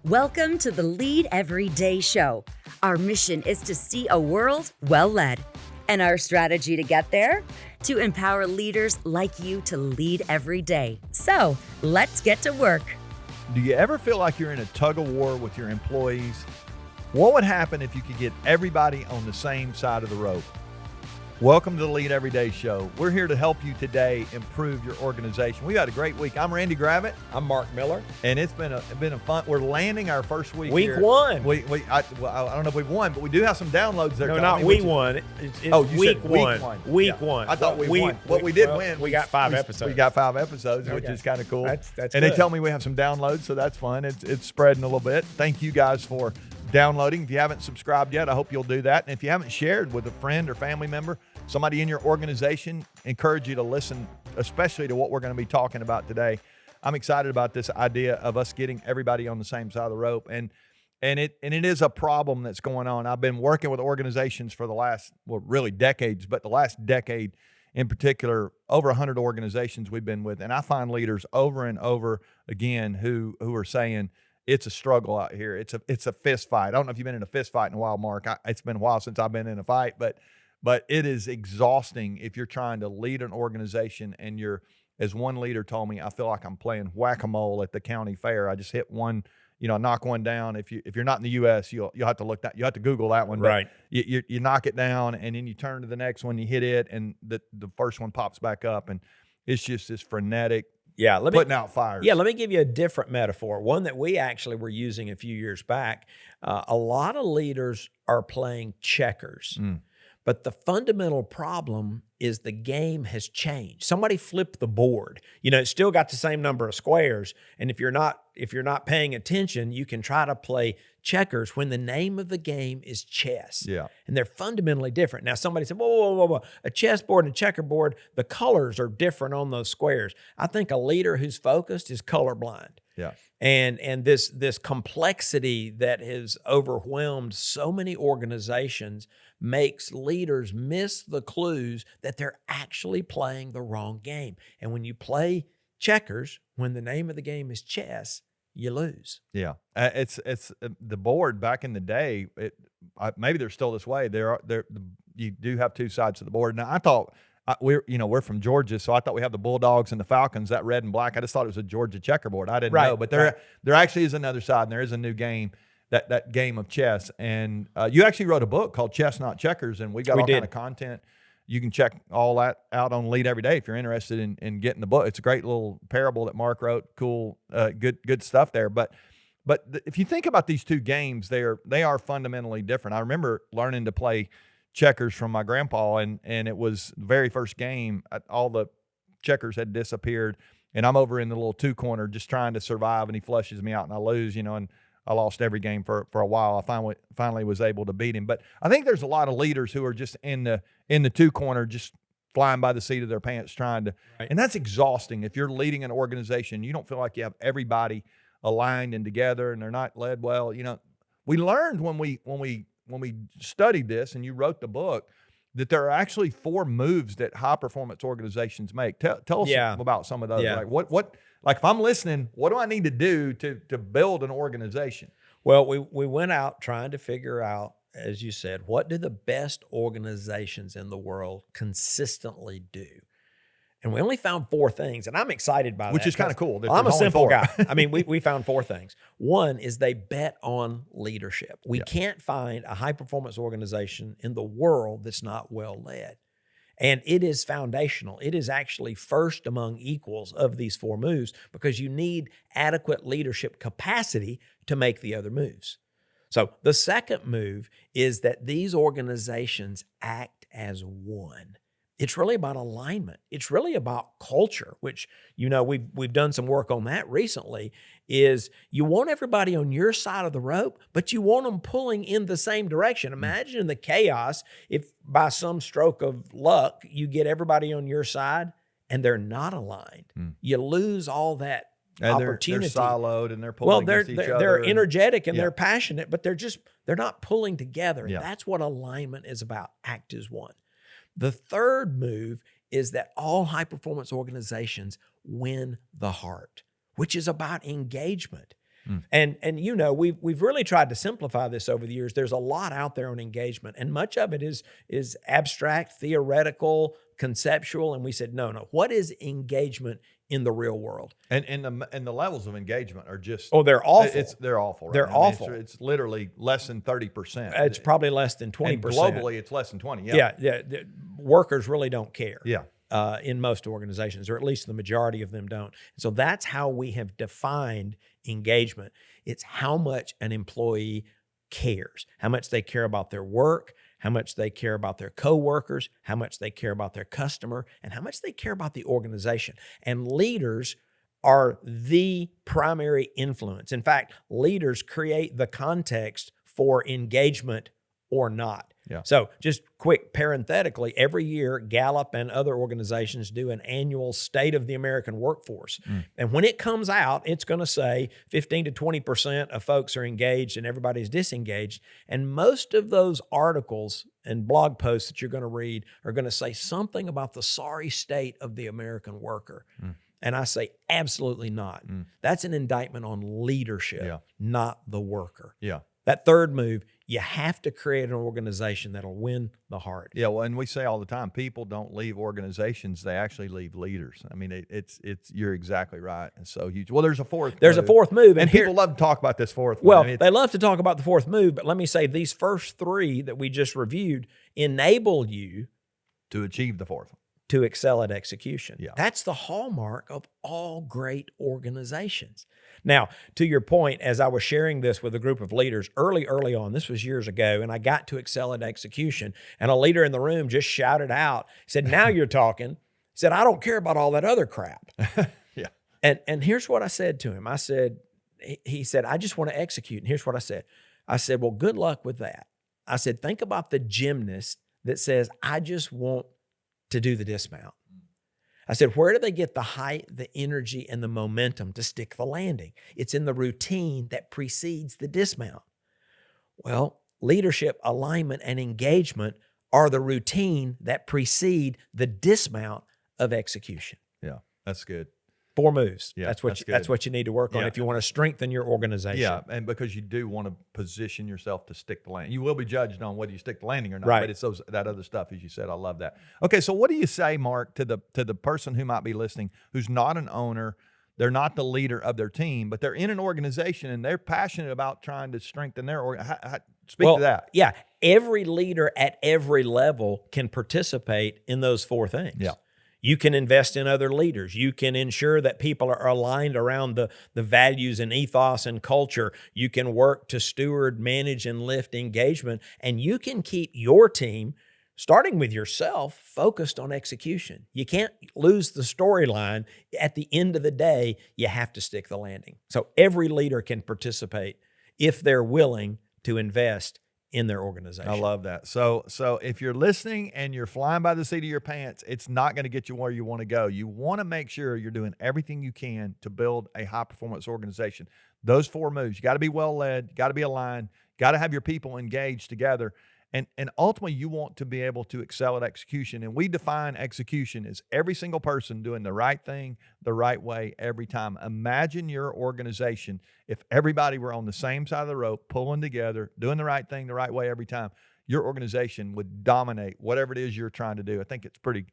Welcome to the Lead Every Day show. Our mission is to see a world well led. And our strategy to get there? To empower leaders like you to lead every day. So let's get to work. Do you ever feel like you're in a tug of war with your employees? What would happen if you could get everybody on the same side of the rope? Welcome to the Lead Every Day show. We're here to help you today improve your organization. We had a great week. I'm Randy Gravitt. I'm Mark Miller. And it's been a fun. We're landing our first week. Week here. one. I don't know if we've won, but we do have some downloads there. No, not we won. It's you week said one. Week Yeah. one. I thought we won. What we did win. We got 5 episodes. We got 5 episodes, which Okay. is kind of cool. That's and good. they tell me we have some downloads, so that's fun. It's spreading a little bit. Thank you guys for downloading. If you haven't subscribed yet, I hope you'll do that. And if you haven't shared with a friend or family member, somebody in your organization, encourage you to listen, especially to what we're going to be talking about today. I'm excited about this idea of us getting everybody on the same side of the rope. And it is a problem that's going on. I've been working with organizations for the last, really decades, but the last decade in particular, over 100 organizations we've been with. And I find leaders over and over again who are saying, it's a struggle out here. It's a fist fight. I don't know if you've been in a fist fight in a while, Mark. It's been a while since I've been in a fight, but it is exhausting if you're trying to lead an organization and you're, as one leader told me, I feel like I'm playing whack-a-mole at the county fair. I just hit one, knock one down. If you're not in the U.S., you'll have to look that. You have to Google that one. Right. You knock it down and then you turn to the next one. You hit it and the first one pops back up, and it's just this frenetic. Yeah, putting out fires. Yeah, let me give you a different metaphor, one that we actually were using a few years back. A lot of leaders are playing checkers, but the fundamental problem is the game has changed. Somebody flipped the board. It's still got the same number of squares, and if you're not paying attention, you can try to play checkers when the name of the game is chess. Yeah. And they're fundamentally different. Now, somebody said, whoa. A chessboard and a checkerboard, the colors are different on those squares. I think a leader who's focused is colorblind. Yeah. And this complexity that has overwhelmed so many organizations makes leaders miss the clues that they're actually playing the wrong game. And when you play checkers, when the name of the game is chess, you lose. Yeah, it's the board back in the day. Maybe they're still this way. You do have two sides to the board. Now I thought we're from Georgia, so I thought we have the Bulldogs and the Falcons, that red and black. I just thought it was a Georgia checkerboard. I didn't know, but there actually is another side, and there is a new game, that game of chess. And you actually wrote a book called Chess Not Checkers, and we got all kind of content. You can check all that out on Lead Every Day if you're interested in getting the book. It's a great little parable that Mark wrote. Cool, good stuff there. But if you think about these two games, they are fundamentally different. I remember learning to play checkers from my grandpa, and it was the very first game. All the checkers had disappeared, and I'm over in the little 2-corner just trying to survive, and he flushes me out, and I lose. And I lost every game for a while. I finally was able to beat him. But I think there's a lot of leaders who are just in the 2-corner, just flying by the seat of their pants trying to, and that's exhausting. If you're leading an organization, you don't feel like you have everybody aligned and together, and they're not led well. We learned when we studied this, and you wrote the book, that there are actually 4 moves that high performance organizations make. Tell us about some of those. Yeah. Like if I'm listening, what do I need to do to build an organization? Well, we went out trying to figure out, as you said, what do the best organizations in the world consistently do? And we only found 4 things, and I'm excited by that. Which is kind of cool. I'm a simple guy. I mean, we found 4 things. One is they bet on leadership. We can't find a high-performance organization in the world that's not well led. And it is foundational. It is actually first among equals of these 4 moves, because you need adequate leadership capacity to make the other moves. So the second move is that these organizations act as one. It's really about alignment. It's really about culture, which, we've done some work on that recently, is you want everybody on your side of the rope, but you want them pulling in the same direction. Imagine the chaos if by some stroke of luck, you get everybody on your side and they're not aligned. You lose all that opportunity. They're siloed and they're pulling against each other. They're energetic and they're passionate, but they're not pulling together. Yeah. And that's what alignment is about. Act as one. The third move is that all high-performance organizations win the heart, which is about engagement. And you know, we've really tried to simplify this over the years. There's a lot out there on engagement, and much of it is abstract, theoretical, conceptual. And we said, no. What is engagement in the real world? And the levels of engagement are just they're awful. They're awful. Right? They're awful. It's literally less than 30%. It's probably less than 20%. And globally, it's less than 20. Yeah. The workers really don't care. Yeah. In most organizations, or at least the majority of them don't. And so that's how we have defined engagement. It's how much an employee cares, how much they care about their work, how much they care about their coworkers, how much they care about their customer, and how much they care about the organization. And leaders are the primary influence. In fact, leaders create the context for engagement or not. Yeah. So just quick parenthetically, every year Gallup and other organizations do an annual State of the American Workforce. And when it comes out, it's going to say 15 to 20% of folks are engaged and everybody's disengaged. And most of those articles and blog posts that you're going to read are going to say something about the sorry state of the American worker. And I say, absolutely not. That's an indictment on leadership, not the worker. Yeah. That third move, you have to create an organization that'll win the heart. Yeah, well, and we say all the time, people don't leave organizations; they actually leave leaders. I mean, it's you're exactly right. And so huge. Well, there's a fourth. There's move. a fourth move, and people love to talk about this fourth. Well, one. I mean, they love to talk about the fourth move, but let me say these first three that we just reviewed enable you to achieve the fourth one. To excel at execution. Yeah. That's the hallmark of all great organizations. Now, to your point, as I was sharing this with a group of leaders early on, this was years ago, and I got to excel at execution, and a leader in the room just shouted out, said, "Now you're talking." He said, "I don't care about all that other crap." Yeah. And here's what I said to him. I said, he said, "I just want to execute." And here's what I said. I said, "Well, good luck with that." I said, "Think about the gymnast that says, I just want to do the dismount." I said, where do they get the height, the energy, and the momentum to stick the landing? It's in the routine that precedes the dismount. Well, leadership, alignment, and engagement are the routine that precede the dismount of execution. Yeah, that's good. 4 moves. Yeah, that's what you need to work on if you want to strengthen your organization. Yeah, and because you do want to position yourself to stick the landing. You will be judged on whether you stick the landing or not, right. But it's that other stuff, as you said. I love that. Okay, so what do you say, Mark, to the person who might be listening who's not an owner, they're not the leader of their team, but they're in an organization and they're passionate about trying to strengthen their organization? Speak to that. Yeah, every leader at every level can participate in those 4 things. Yeah. You can invest in other leaders. You can ensure that people are aligned around the values and ethos and culture. You can work to steward, manage, and lift engagement. And you can keep your team, starting with yourself, focused on execution. You can't lose the storyline. At the end of the day, you have to stick the landing. So every leader can participate if they're willing to invest in their organization. I love that. So if you're listening and you're flying by the seat of your pants, it's not going to get you where you want to go. You want to make sure you're doing everything you can to build a high-performance organization. Those 4 moves, you got to be well-led, got to be aligned, got to have your people engaged together. And ultimately, you want to be able to excel at execution. And we define execution as every single person doing the right thing the right way every time. Imagine your organization if everybody were on the same side of the rope, pulling together, doing the right thing the right way every time. Your organization would dominate whatever it is you're trying to do. I think it's pretty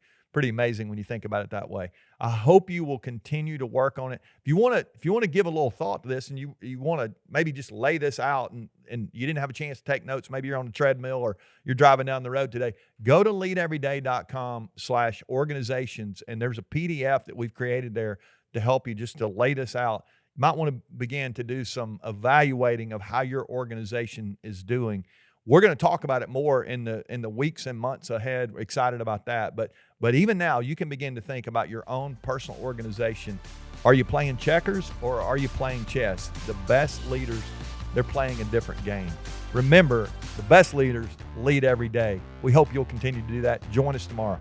amazing when you think about it that way. I hope you will continue to work on it. If you want to give a little thought to this and you want to maybe just lay this out and you didn't have a chance to take notes, maybe you're on the treadmill or you're driving down the road today, go to leadeveryday.com/organizations, and there's a PDF that we've created there to help you just to lay this out. You might want to begin to do some evaluating of how your organization is doing. We're going to talk about it more in the weeks and months ahead. We're excited about that. But even now, you can begin to think about your own personal organization. Are you playing checkers or are you playing chess? The best leaders, they're playing a different game. Remember, the best leaders lead every day. We hope you'll continue to do that. Join us tomorrow.